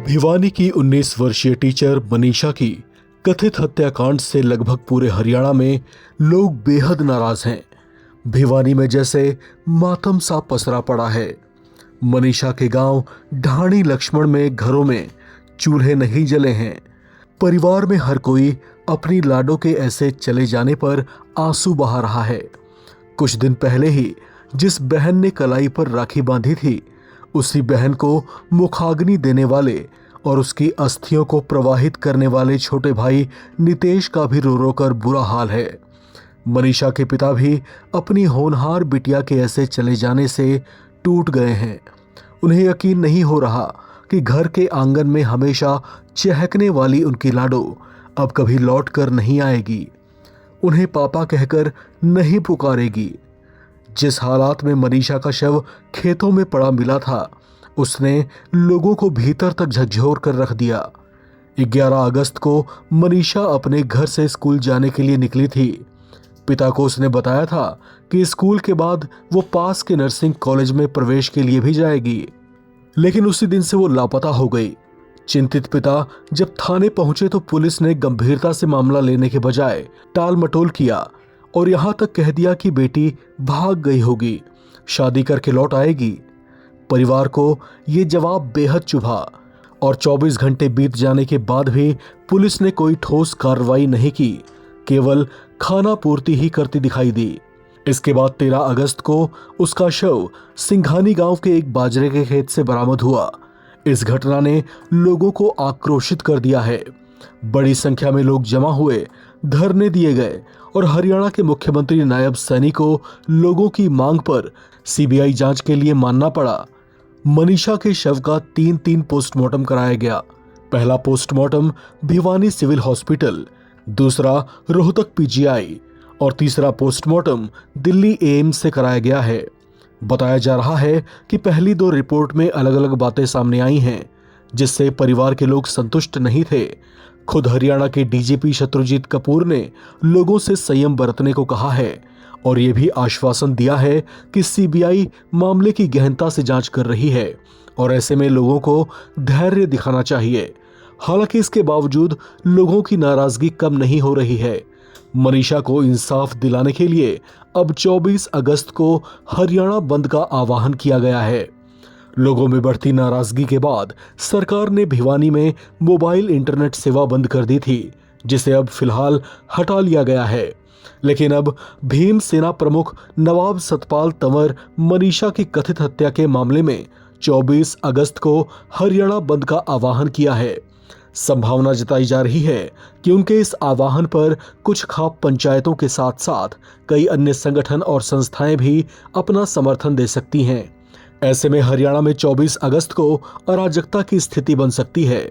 भिवानी की 19 वर्षीय टीचर मनीषा की कथित हत्याकांड से लगभग पूरे हरियाणा में लोग बेहद नाराज हैं। भिवानी में जैसे मातम सा पसरा पड़ा है। मनीषा के गांव ढाणी लक्ष्मण में घरों में चूल्हे नहीं जले हैं। परिवार में हर कोई अपनी लाडो के ऐसे चले जाने पर आंसू बहा रहा है। कुछ दिन पहले ही जिस बहन ने कलाई पर राखी बांधी थी, उसी बहन को मुखाग्नि देने वाले और उसकी अस्थियों को प्रवाहित करने वाले छोटे भाई नितेश का भी रो रो कर बुरा हाल है। मनीषा के पिता भी अपनी होनहार बिटिया के ऐसे चले जाने से टूट गए हैं। उन्हें यकीन नहीं हो रहा कि घर के आंगन में हमेशा चहकने वाली उनकी लाडो अब कभी लौट कर नहीं आएगी, उन्हें पापा कहकर नहीं पुकारेगी। जिस हालात में मनीषा का शव खेतों में पड़ा मिला था, उसने लोगों को भीतर तक झकझोर कर रख दिया। 11 अगस्त को मनीषा अपने घर से स्कूल जाने के लिए निकली थी। पिता को उसने बताया था कि स्कूल के बाद वो पास के नर्सिंग कॉलेज में प्रवेश के लिए भी जाएगी, लेकिन उसी दिन से वो लापता हो गई। चिंतित पिता जब थाने पहुंचे तो पुलिस ने गंभीरता से मामला लेने के बजाय टाल मटोल किया और यहां तक कह दिया कि बेटी भाग गई होगी, शादी करके लौट आएगी। परिवार को ये जवाब बेहद चुभा और 24 घंटे बीत जाने के बाद भी पुलिस ने कोई ठोस कार्रवाई नहीं की, केवल खाना पूर्ति ही करती दिखाई दी। इसके बाद 13 अगस्त को उसका शव सिंघानी गांव के एक बाजरे के खेत से बरामद हुआ। इस घटना ने लोगों को आक्रोशित कर दिया है। बड़ी संख्या में लोग जमा हुए, धरने दिए गए और हरियाणा के मुख्यमंत्री नायब सैनी को लोगों की मांग पर सीबीआई जांच के लिए मानना पड़ा। मनीषा के शव का 3 पोस्टमार्टम कराया गया। पहला पोस्टमार्टम भिवानी सिविल हॉस्पिटल, दूसरा रोहतक पीजीआई और तीसरा पोस्टमार्टम दिल्ली एम्स से कराया गया है। बताया जा रहा है कि पहली 2 रिपोर्ट में अलग अलग बातें सामने आई हैं, जिससे परिवार के लोग संतुष्ट नहीं थे। खुद हरियाणा के डीजीपी शत्रुजीत कपूर ने लोगों से संयम बरतने को कहा है और ये भी आश्वासन दिया है कि सीबीआई मामले की गहनता से जांच कर रही है और ऐसे में लोगों को धैर्य दिखाना चाहिए। हालांकि इसके बावजूद लोगों की नाराजगी कम नहीं हो रही है। मनीषा को इंसाफ दिलाने के लिए अब 24 अगस्त को हरियाणा बंद का आह्वान किया गया है। लोगों में बढ़ती नाराजगी के बाद सरकार ने भिवानी में मोबाइल इंटरनेट सेवा बंद कर दी थी, जिसे अब फिलहाल हटा लिया गया है। लेकिन अब भीम सेना प्रमुख नवाब सतपाल तंवर मनीषा की कथित हत्या के मामले में 24 अगस्त को हरियाणा बंद का आह्वान किया है। संभावना जताई जा रही है कि उनके इस आह्वान पर कुछ खाप पंचायतों के साथ साथ कई अन्य संगठन और संस्थाएं भी अपना समर्थन दे सकती हैं। ऐसे में हरियाणा में 24 अगस्त को अराजकता की स्थिति बन सकती है।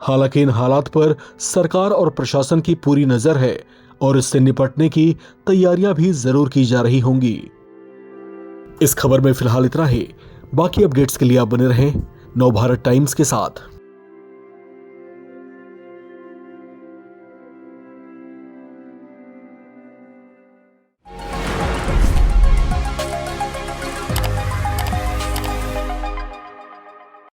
हालांकि इन हालात पर सरकार और प्रशासन की पूरी नजर है और इससे निपटने की तैयारियां भी जरूर की जा रही होंगी। इस खबर में फिलहाल इतना ही। बाकी अपडेट्स के लिए आप बने रहें नवभारत टाइम्स के साथ।